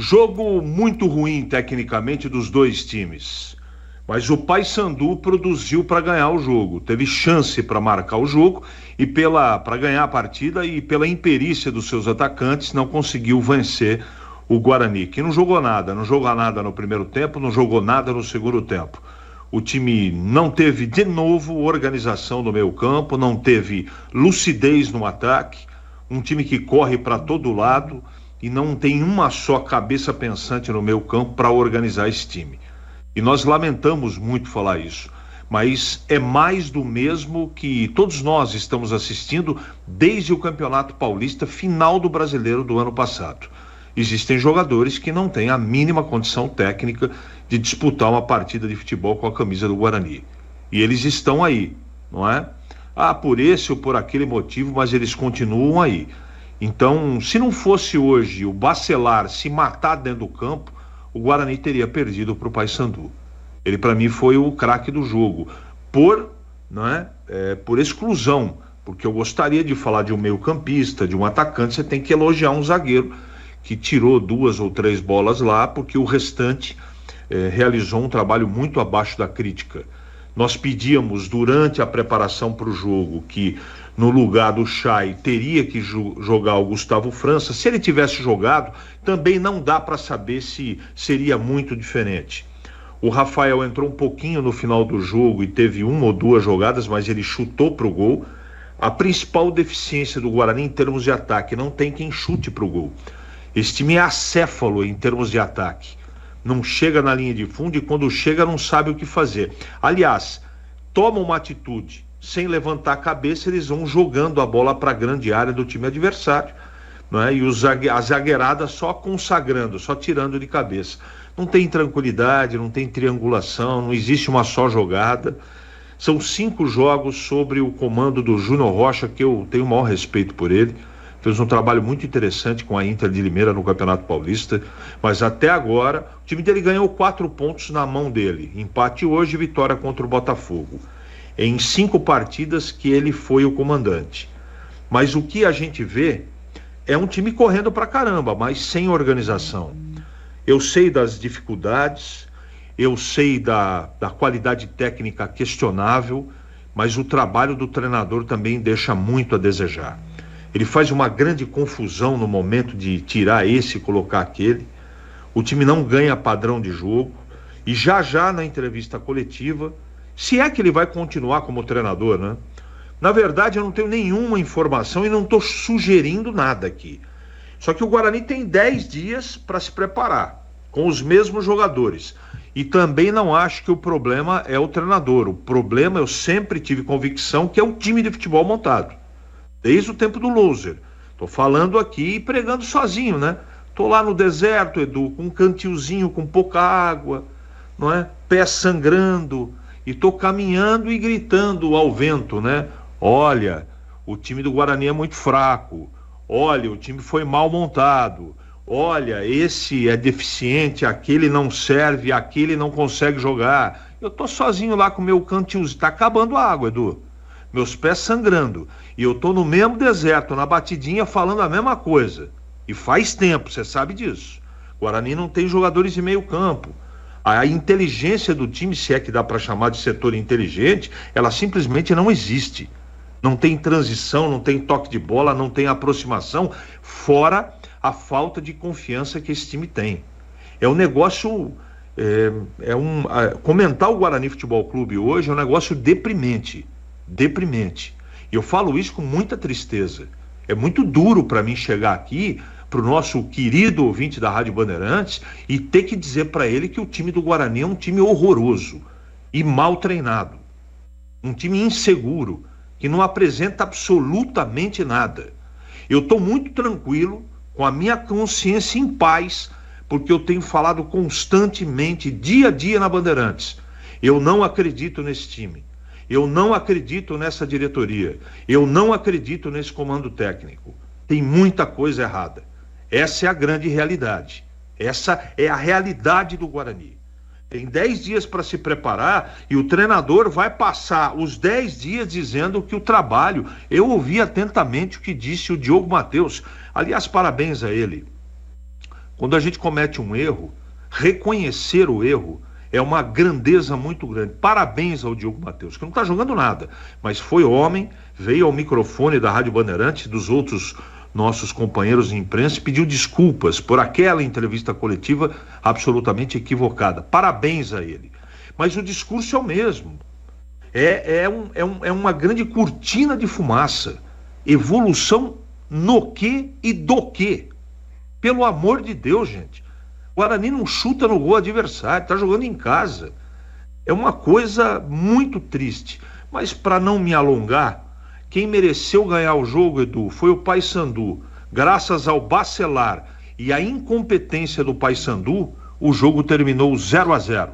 Jogo muito ruim tecnicamente dos dois times, mas o Paysandu produziu para ganhar o jogo, teve chance para marcar o jogo e para ganhar a partida, e pela imperícia dos seus atacantes não conseguiu vencer o Guarani, que não jogou nada no primeiro tempo, não jogou nada no segundo tempo. O time não teve de novo organização no meio campo, não teve lucidez no ataque, um time que corre para todo lado e não tem uma só cabeça pensante no meio campo para organizar esse time. E nós lamentamos muito falar isso, mas é mais do mesmo que todos nós estamos assistindo desde o Campeonato Paulista final do Brasileiro do ano passado. Existem jogadores que não têm a mínima condição técnica de disputar uma partida de futebol com a camisa do Guarani. E eles estão aí, não é? Por esse ou por aquele motivo, mas eles continuam aí. Então, se não fosse hoje o Bacelar se matar dentro do campo, o Guarani teria perdido para o Paysandu. Ele, para mim, foi o craque do jogo, por exclusão, porque eu gostaria de falar de um meio-campista, de um atacante. Você tem que elogiar um zagueiro que tirou 2 ou 3 bolas lá, porque o restante realizou um trabalho muito abaixo da crítica. Nós pedíamos durante a preparação para o jogo que no lugar do Chay teria que jogar o Gustavo França. Se ele tivesse jogado, também não dá para saber se seria muito diferente. O Rafael entrou um pouquinho no final do jogo e teve 1 ou 2 jogadas, mas ele chutou para o gol. A principal deficiência do Guarani em termos de ataque, não tem quem chute para o gol. Esse time é acéfalo em termos de ataque. Não chega na linha de fundo e quando chega não sabe o que fazer. Aliás, toma uma atitude sem levantar a cabeça, eles vão jogando a bola para a grande área do time adversário, não é? E a zagueirada só consagrando, só tirando de cabeça. Não tem tranquilidade, não tem triangulação, não existe uma só jogada. São 5 jogos sobre o comando do Júnior Rocha, que eu tenho o maior respeito por ele. Fez um trabalho muito interessante com a Inter de Limeira no Campeonato Paulista, mas até agora o time dele ganhou 4 pontos na mão dele. Empate hoje e vitória contra o Botafogo. Em 5 partidas que ele foi o comandante. Mas o que a gente vê é um time correndo pra caramba, mas sem organização. Eu sei das dificuldades, eu sei da qualidade técnica questionável, mas o trabalho do treinador também deixa muito a desejar. Ele faz uma grande confusão no momento de tirar esse e colocar aquele. O time não ganha padrão de jogo. E já na entrevista coletiva, se é que ele vai continuar como treinador, né? Na verdade, eu não tenho nenhuma informação e não estou sugerindo nada aqui. Só que o Guarani tem 10 dias para se preparar, com os mesmos jogadores. E também não acho que o problema é o treinador. O problema, eu sempre tive convicção, que é o time de futebol montado. Desde o tempo do Loser. Tô falando aqui e pregando sozinho, né? Tô lá no deserto, Edu, com um cantilzinho com pouca água, não é? Pé sangrando, e tô caminhando e gritando ao vento, né? Olha, o time do Guarani é muito fraco. Olha, o time foi mal montado. Olha, esse é deficiente, aquele não serve, aquele não consegue jogar. Eu tô sozinho lá com o meu cantilzinho. Tá acabando a água, Edu. Meus pés sangrando, e eu tô no mesmo deserto, na batidinha, falando a mesma coisa, e faz tempo, você sabe disso. Guarani não tem jogadores de meio campo. A inteligência do time, se é que dá para chamar de setor inteligente, ela simplesmente não existe. Não tem transição, não tem toque de bola, não tem aproximação, fora a falta de confiança que esse time tem. É um negócio, comentar o Guarani Futebol Clube hoje é um negócio deprimente. E eu falo isso com muita tristeza. É muito duro para mim chegar aqui, para o nosso querido ouvinte da Rádio Bandeirantes, e ter que dizer para ele que o time do Guarani é um time horroroso e mal treinado. Um time inseguro, que não apresenta absolutamente nada. Eu estou muito tranquilo, com a minha consciência em paz, porque eu tenho falado constantemente, dia a dia na Bandeirantes. Eu não acredito nesse time. Eu não acredito nessa diretoria. Eu não acredito nesse comando técnico. Tem muita coisa errada. Essa é a grande realidade. Essa é a realidade do Guarani. Tem 10 dias para se preparar e o treinador vai passar os 10 dias dizendo que o trabalho... Eu ouvi atentamente o que disse o Diogo Matheus. Aliás, parabéns a ele. Quando a gente comete um erro, reconhecer o erro é uma grandeza muito grande. Parabéns ao Diogo Matheus, que não está jogando nada, mas foi homem, veio ao microfone da Rádio Bandeirantes, dos outros nossos companheiros de imprensa, e pediu desculpas por aquela entrevista coletiva absolutamente equivocada. Parabéns a ele. Mas o discurso é o mesmo. É uma grande cortina de fumaça. Evolução no quê e do quê? Pelo amor de Deus, gente. O Guarani não chuta no gol adversário, está jogando em casa. É uma coisa muito triste. Mas para não me alongar, quem mereceu ganhar o jogo, Edu, foi o Paysandu. Graças ao Bacelar e à incompetência do Paysandu, o jogo terminou 0-0.